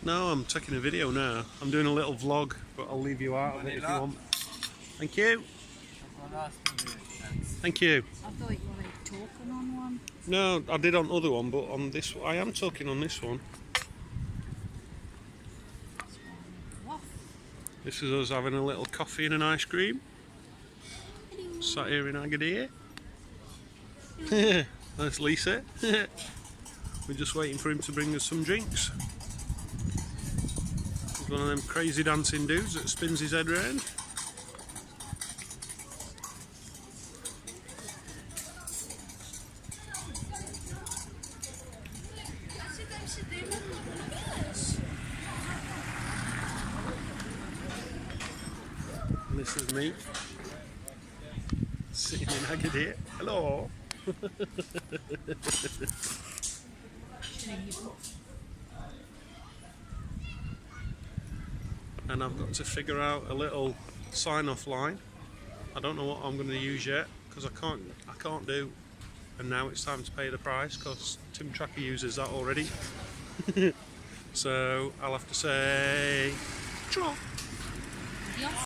No, I'm taking a video now. I'm doing a little vlog, but I'll leave you out of it if you want. Thank you. Thank you. I thought you were talking on one. No, I did on other one, but on this I am talking on this one. This is us having a little coffee and an ice cream. Sat here in Agadir. That's Lisa. We're just waiting for him to bring us some drinks. He's one of them crazy dancing dudes that spins his head round. And this is me sitting in Agadir. Hello. And I've got to figure out a little sign-off line. I don't know what I'm going to use yet because I can't do. And now it's time to pay the price because Tim Tracker uses that already. So I'll have to say,